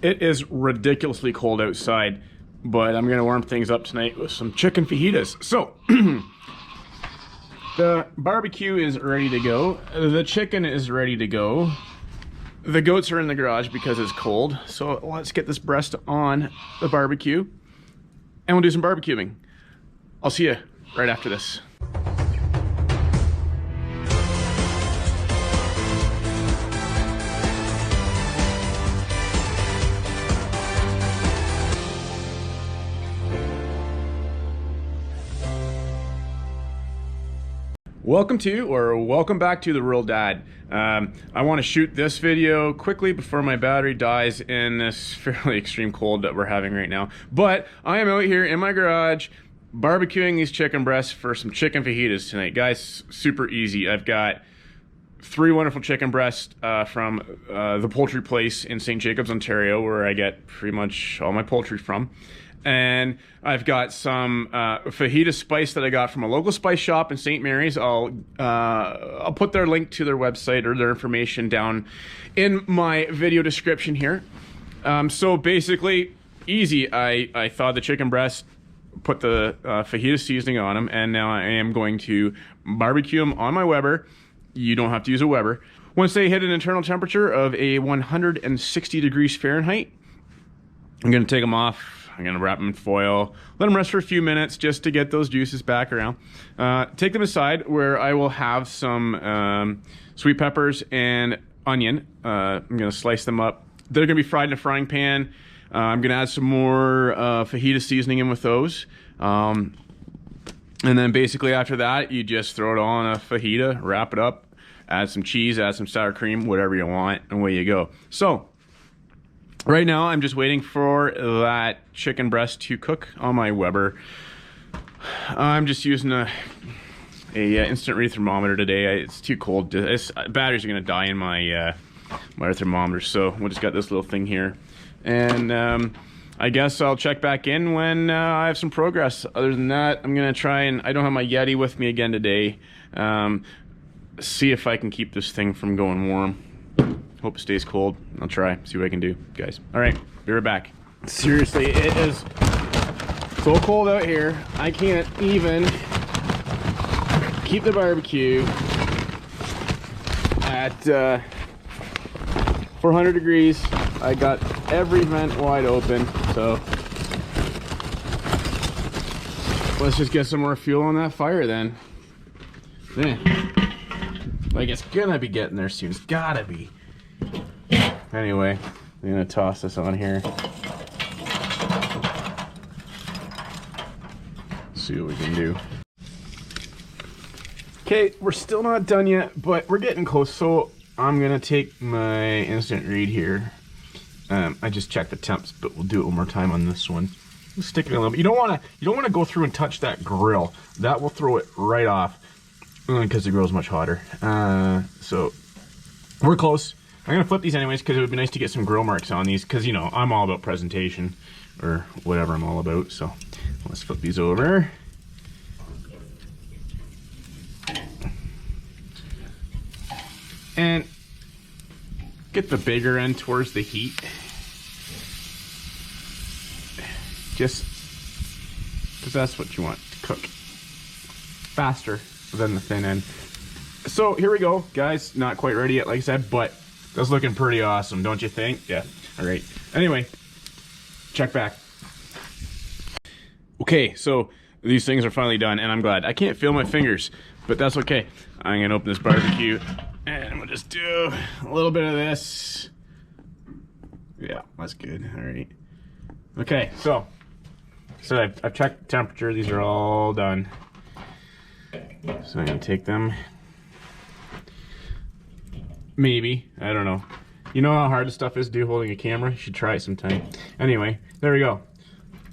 It is ridiculously cold outside, but I'm gonna warm things up tonight with some chicken fajitas. So, the barbecue is ready to go. The chicken is ready to go. The goats are in the garage because it's cold. So let's get this breast on the barbecue and we'll do some barbecuing. I'll see you right after this. Welcome back to The Real Dad. I want to shoot this video quickly before my battery dies in this fairly extreme cold that we're having right now. But I am out here in my garage barbecuing these chicken breasts for some chicken fajitas tonight. Guys, super easy. I've got 3 wonderful chicken breasts from the poultry place in St. Jacobs, Ontario, where I get pretty much all my poultry from. And I've got some fajita spice that I got from a local spice shop in St. Mary's. I'll put their link to their website or their information down in my video description here. So basically, easy. I thawed the chicken breast, put the fajita seasoning on them, and now I am going to barbecue them on my Weber. You don't have to use a Weber. Once they hit an internal temperature of a 160 degrees Fahrenheit, I'm going to take them off. I'm gonna wrap them in foil, let them rest for a few minutes just to get those juices back around. Take them aside where I will have some sweet peppers and onion. I'm gonna slice them up. They're gonna be fried in a frying pan. I'm gonna add some more fajita seasoning in with those. And then basically after that, you just throw it all on a fajita, wrap it up, add some cheese, add some sour cream, whatever you want, and away you go. So, right now, I'm just waiting for that chicken breast to cook on my Weber. I'm just using a instant read thermometer today. It's too cold. Batteries are gonna die in my my thermometer, so we just got this little thing here. And I guess I'll check back in when I have some progress. Other than that, I'm gonna try and, I don't have my Yeti with me again today. See if I can keep this thing from going warm. Hope it stays cold. I'll try, see what I can do, guys. All right, be right back. Seriously, it is so cold out here. I can't even keep the barbecue at 400 degrees. I got every vent wide open, so let's just get some more fuel on that fire then. Like, it's gonna be getting there soon. It's gotta be. Anyway, I'm gonna toss this on here. See what we can do. Okay, we're still not done yet, but we're getting close. So I'm gonna take my instant read here. I just checked the temps, but we'll do it one more time on this one. We'll stick it in a little bit. You don't wanna go through and touch that grill. That will throw it right off because the grill's much hotter. So we're close. I'm gonna flip these anyways because it would be nice to get some grill marks on these, because, you know, I'm all about presentation, or whatever I'm all about. So let's flip these over. And get the bigger end towards the heat. Just because that's what you want to cook. Faster than the thin end. So here we go, guys. Not quite ready yet, like I said, but that's looking pretty awesome, don't you think? Yeah, all right. Anyway, check back. Okay, so these things are finally done, and I'm glad. I can't feel my fingers, but that's okay. I'm gonna open this barbecue, and we'll just do a little bit of this. Yeah, that's good, all right. Okay, so I've checked the temperature. These are all done. So I'm gonna take them. Maybe, I don't know. You know how hard this stuff is to do holding a camera? You should try it sometime. Anyway, there we go.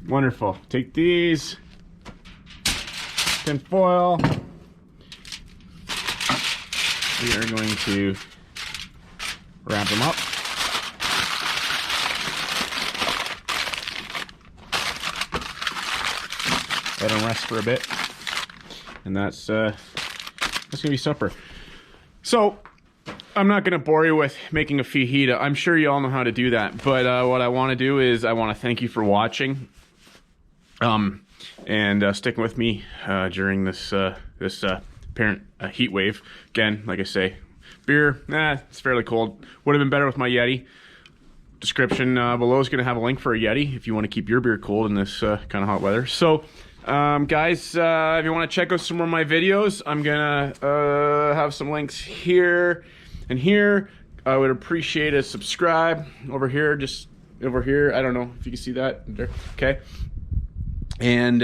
Wonderful. Take these, tin foil. We are going to wrap them up. Let them rest for a bit. And that's gonna be supper. So I'm not gonna bore you with making a fajita. I'm sure you all know how to do that, but what I want to do is I want to thank you for watching, and sticking with me during this apparent heat wave. Again, like I say, beer, it's fairly cold. Would have been better with my Yeti. Description below is going to have a link for a Yeti if you want to keep your beer cold in this kind of hot weather. So, guys, if you want to check out some more of my videos, I'm going to have some links here and here. I would appreciate a subscribe over here, just over here. I don't know if you can see that there. Okay. And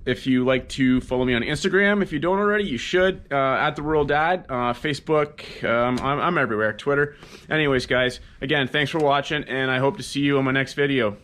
if you like to follow me on Instagram, if you don't already, you should. At The Rural Dad, Facebook, I'm everywhere, Twitter. Anyways, guys, again, thanks for watching, and I hope to see you on my next video.